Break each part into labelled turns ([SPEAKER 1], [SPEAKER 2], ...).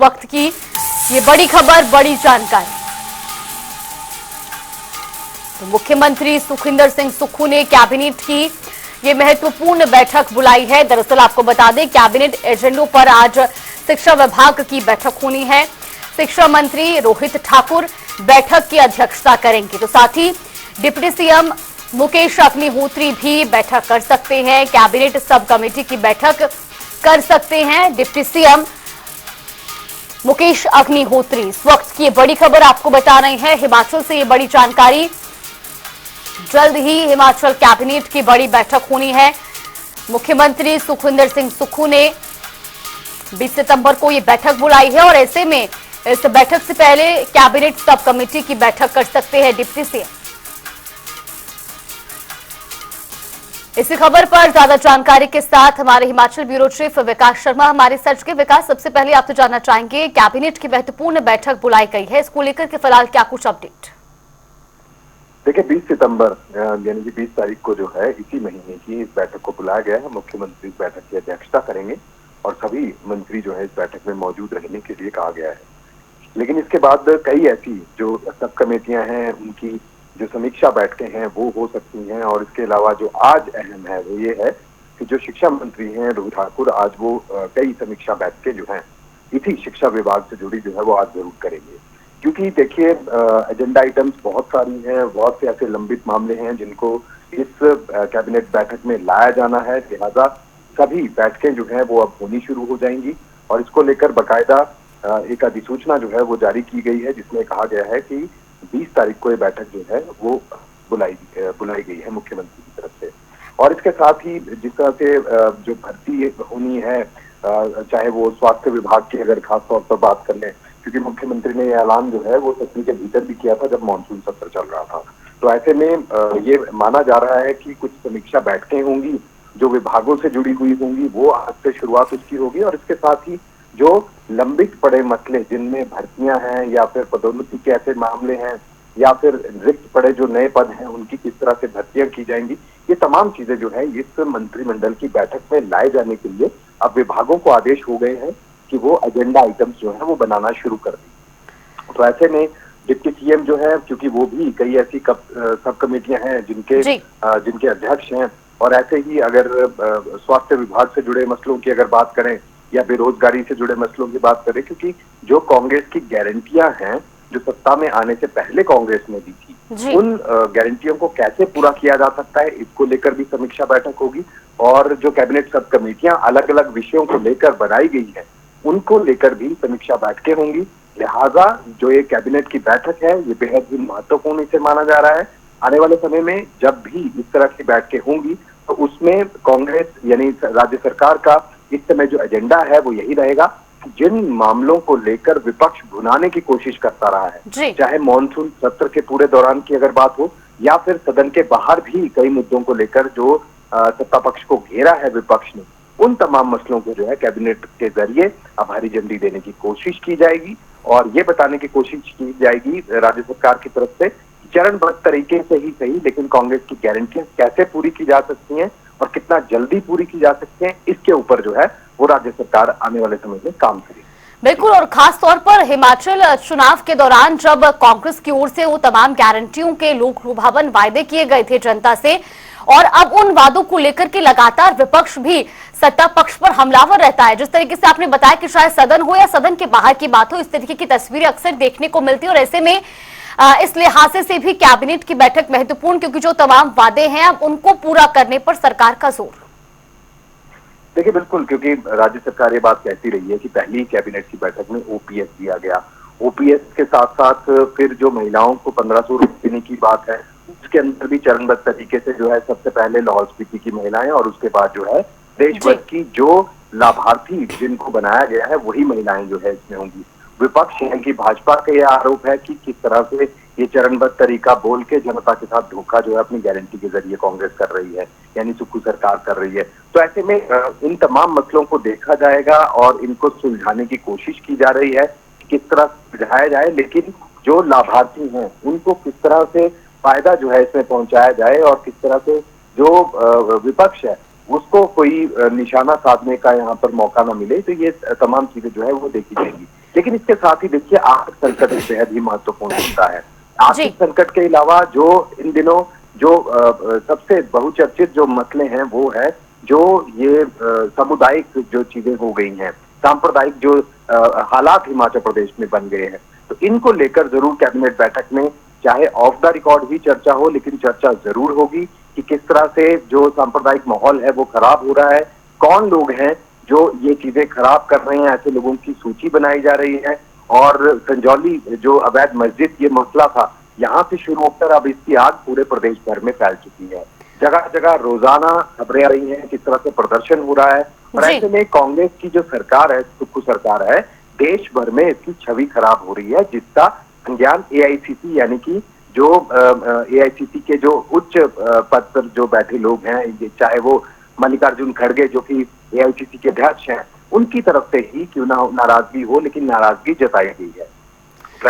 [SPEAKER 1] वक्त की ये बड़ी खबर, बड़ी जानकारी। तो मुख्यमंत्री सुखविंदर सिंह सुक्खू ने कैबिनेट की ये महत्वपूर्ण बैठक बुलाई है। दरअसल आपको बता दें, कैबिनेट एजेंडों पर आज शिक्षा विभाग की बैठक होनी है। शिक्षा मंत्री रोहित ठाकुर बैठक की अध्यक्षता करेंगे। तो साथ ही डिप्टी सीएम मुकेश अग्निहोत्री भी बैठक कर सकते हैं। कैबिनेट सब कमेटी की बैठक कर सकते हैं डिप्टी सीएम मुकेश अग्निहोत्री। इस वक्त की ये बड़ी खबर आपको बता रहे हैं, हिमाचल से ये बड़ी जानकारी। जल्द ही हिमाचल कैबिनेट की बड़ी बैठक होनी है। मुख्यमंत्री सुखविंदर सिंह सुक्खू ने 20 सितंबर को ये बैठक बुलाई है और ऐसे में इस बैठक से पहले कैबिनेट सब कमेटी की बैठक कर सकते हैं डिप्टी सीएम। इसी खबर पर ज्यादा जानकारी के साथ हमारे हिमाचल ब्यूरो चीफ विकास शर्मा हमारे सर्च के। विकास, सबसे पहले आप तो जानना चाहेंगे, कैबिनेट की महत्वपूर्ण बैठक बुलाई गई है, इसको लेकर के फिलहाल क्या कुछ अपडेट?
[SPEAKER 2] देखिए, 20 सितंबर यानी कि 20 तारीख को जो है इसी महीने की इस बैठक को बुलाया गया है। मुख्यमंत्री इस बैठक की अध्यक्षता करेंगे और सभी मंत्री जो है इस बैठक में मौजूद रहने के लिए कहा गया है। लेकिन इसके बाद कई ऐसी जो सब कमेटियां हैं उनकी जो समीक्षा बैठकें हैं वो हो सकती हैं। और इसके अलावा जो आज अहम है वो ये है कि जो शिक्षा मंत्री हैं रोहित ठाकुर, आज वो कई समीक्षा बैठकें जो हैं इसी शिक्षा विभाग से जुड़ी जो है वो आज जरूर करेंगे। क्योंकि देखिए, एजेंडा आइटम्स बहुत सारी हैं, बहुत से ऐसे लंबित मामले हैं जिनको इस कैबिनेट बैठक में लाया जाना है। लिहाजा सभी बैठकें जो है वो अब होनी शुरू हो जाएंगी और इसको लेकर बाकायदा एक अधिसूचना जो है वो जारी की गई है, जिसमें कहा गया है कि 20 तारीख को ये बैठक जो है वो बुलाई गई है मुख्यमंत्री की तरफ से। और इसके साथ ही जिस तरह से जो भर्ती होनी है, चाहे वो स्वास्थ्य विभाग की अगर खास तौर पर बात कर लें, क्योंकि मुख्यमंत्री ने ये ऐलान जो है वो सत्र के भीतर भी किया था जब मानसून सत्र चल रहा था। तो ऐसे में ये माना जा रहा है कि कुछ समीक्षा बैठकें होंगी जो विभागों से जुड़ी हुई होंगी, वो आज से शुरुआत उसकी होगी। और इसके साथ ही जो लंबित पड़े मसले जिनमें भर्तियां हैं या फिर पदोन्नति के ऐसे मामले हैं या फिर रिक्त पड़े जो नए पद हैं उनकी किस तरह से भर्तियां की जाएंगी, ये तमाम चीजें जो है इस मंत्रिमंडल की बैठक में लाए जाने के लिए अब विभागों को आदेश हो गए हैं कि वो एजेंडा आइटम्स जो है वो बनाना शुरू कर दी। तो ऐसे में डिप्टी सीएम जो है, क्योंकि वो भी कई ऐसी सब कमेटियां हैं जिनके अध्यक्ष हैं, और ऐसे ही अगर स्वास्थ्य विभाग से जुड़े मसलों की अगर बात करें या बेरोजगारी से जुड़े मसलों की बात करें, क्योंकि जो कांग्रेस की गारंटियां हैं जो सत्ता में आने से पहले कांग्रेस ने दी थी, उन गारंटियों को कैसे पूरा किया जा सकता है, इसको लेकर भी समीक्षा बैठक होगी। और जो कैबिनेट सब कमेटियां अलग अलग विषयों को लेकर बनाई गई है उनको लेकर भी समीक्षा बैठकें होंगी। लिहाजा जो ये कैबिनेट की बैठक है ये बेहद ही महत्वपूर्ण इसे माना जा रहा है। आने वाले समय में जब भी इस तरह की बैठकें होंगी तो उसमें कांग्रेस यानी राज्य सरकार का इस समय जो एजेंडा है वो यही रहेगा कि जिन मामलों को लेकर विपक्ष भुनाने की कोशिश करता रहा है, चाहे मॉनसून सत्र के पूरे दौरान की अगर बात हो या फिर सदन के बाहर भी कई मुद्दों को लेकर जो सत्ता पक्ष को घेरा है विपक्ष ने, उन तमाम मसलों को जो है कैबिनेट के जरिए अब हरी झंडी देने की कोशिश की जाएगी। और ये बताने की कोशिश की जाएगी राज्य सरकार की तरफ से चरणबद्ध तरीके से ही सही, लेकिन कांग्रेस की गारंटियां कैसे पूरी की जा सकती हैं और कितना जल्दी पूरी की जा सकती हैं, इसके ऊपर जो है वो राज्य सरकार आने वाले समय में काम करेगी।
[SPEAKER 1] बिल्कुल, और खास तौर पर हिमाचल चुनाव के दौरान जब कांग्रेस की ओर से वो तमाम गारंटियों के लोक लुभावन वायदे किए गए थे जनता से, और अब उन वादों को लेकर के लगातार विपक्ष भी सत्ता पक्ष पर हमलावर रहता है। जिस तरीके से आपने बताया कि चाहे सदन हो या सदन के बाहर की बात हो, इस तरीके की तस्वीरें अक्सर देखने को मिलती है। और ऐसे में इस लिहाज से भी कैबिनेट की बैठक महत्वपूर्ण, क्योंकि जो तमाम वादे हैं अब उनको पूरा करने पर सरकार का जोर।
[SPEAKER 2] देखिए, बिल्कुल, क्योंकि राज्य सरकार ये बात कहती रही है कि पहली कैबिनेट की बैठक में ओपीएस दिया गया। ओपीएस के साथ साथ फिर जो महिलाओं को 1500 रुपए देने की बात है, उसके अंदर भी चरणबद्ध तरीके से जो है सबसे पहले लाहौल स्पीति की महिलाएं और उसके बाद जो है देश भर की जो लाभार्थी जिनको बनाया गया है वही महिलाएं जो है इसमें होंगी। विपक्ष यानी कि भाजपा का यह आरोप है कि किस तरह से ये चरणबद्ध तरीका बोल के जनता के साथ धोखा जो है अपनी गारंटी के जरिए कांग्रेस कर रही है, यानी सुक्खू सरकार कर रही है। तो ऐसे में इन तमाम मसलों को देखा जाएगा और इनको सुलझाने की कोशिश की जा रही है कि किस तरह सुलझाया जाए, लेकिन जो लाभार्थी हैं उनको किस तरह से फायदा जो है इसमें पहुंचाया जाए और किस तरह से जो विपक्ष है उसको कोई निशाना साधने का यहाँ पर मौका न मिले। तो ये तमाम चीजें जो है वो देखी जाएंगी। लेकिन इसके साथ ही देखिए आर्थिक संकट बेहद ही महत्वपूर्ण होता है। आर्थिक
[SPEAKER 1] जी।
[SPEAKER 2] संकट के अलावा जो इन दिनों जो सबसे बहुचर्चित जो मसले हैं वो है जो ये सामुदायिक जो चीजें हो गई हैं, सांप्रदायिक जो हालात हिमाचल प्रदेश में बन गए हैं, तो इनको लेकर जरूर कैबिनेट बैठक में चाहे ऑफ द रिकॉर्ड ही चर्चा हो, लेकिन चर्चा जरूर होगी कि किस तरह से जो सांप्रदायिक माहौल है वो खराब हो रहा है, कौन लोग हैं जो ये चीजें खराब कर रहे हैं, ऐसे लोगों की सूची बनाई जा रही है। और संजौली जो अवैध मस्जिद ये मसला था, यहाँ से शुरू होकर अब इसकी आग पूरे प्रदेश भर में फैल चुकी है। जगह जगह रोजाना खबरें आ रही हैं किस तरह से प्रदर्शन हो रहा है, और ऐसे में कांग्रेस की जो सरकार है, सुक्खू सरकार है, देश भर में इसकी छवि खराब हो रही है, जिसका संज्ञान एआईसीसी यानी कि जो एआईसीसी के जो उच्च पद पर जो बैठे लोग हैं, चाहे वो मल्लिकार्जुन खड़गे जो कि एआईसीसी के अध्यक्ष हैं, उनकी तरफ से ही क्यों ना नाराजगी हो, लेकिन नाराजगी जताई गई है।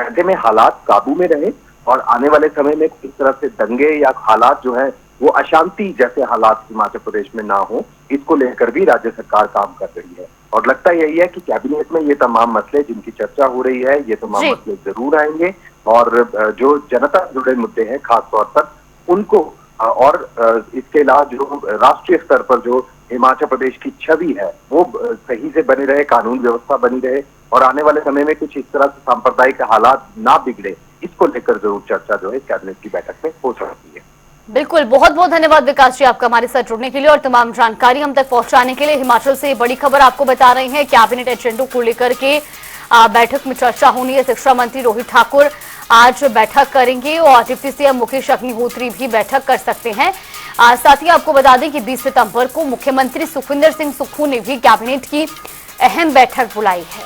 [SPEAKER 2] ऐसे में हालात काबू में रहे और आने वाले समय में किस तरह से दंगे या हालात जो है वो अशांति जैसे हालात हिमाचल प्रदेश में ना हो, इसको लेकर भी राज्य सरकार काम कर रही है। और लगता यही है कि कैबिनेट में ये तमाम मसले जिनकी चर्चा हो रही है, ये तमाम मसले जरूर आएंगे और जो जनता से जुड़े मुद्दे हैं खास तौर पर उनको, और इसके अलावा जो राष्ट्रीय स्तर पर जो हिमाचल प्रदेश की छवि है वो सही से बनी रहे, कानून व्यवस्था बनी रहे और आने वाले समय में कुछ इस तरह से सांप्रदायिक हालात ना बिगड़े, इसको लेकर जरूर चर्चा जो है कैबिनेट की बैठक में हो सकती है।
[SPEAKER 1] बिल्कुल, बहुत बहुत धन्यवाद विकास जी आपका हमारे साथ जुड़ने के लिए और तमाम जानकारी हम तक पहुंचाने के लिए। हिमाचल से बड़ी खबर आपको बता रहे हैं, कैबिनेट एजेंडों को लेकर के बैठक में चर्चा होनी है। शिक्षा मंत्री रोहित ठाकुर आज बैठक करेंगे और डिप्टी सीएम मुकेश अग्निहोत्री भी बैठक कर सकते हैं। साथ ही आपको बता दें कि 20 सितंबर को मुख्यमंत्री सुखविंदर सिंह सुक्खू ने भी कैबिनेट की अहम बैठक बुलाई है।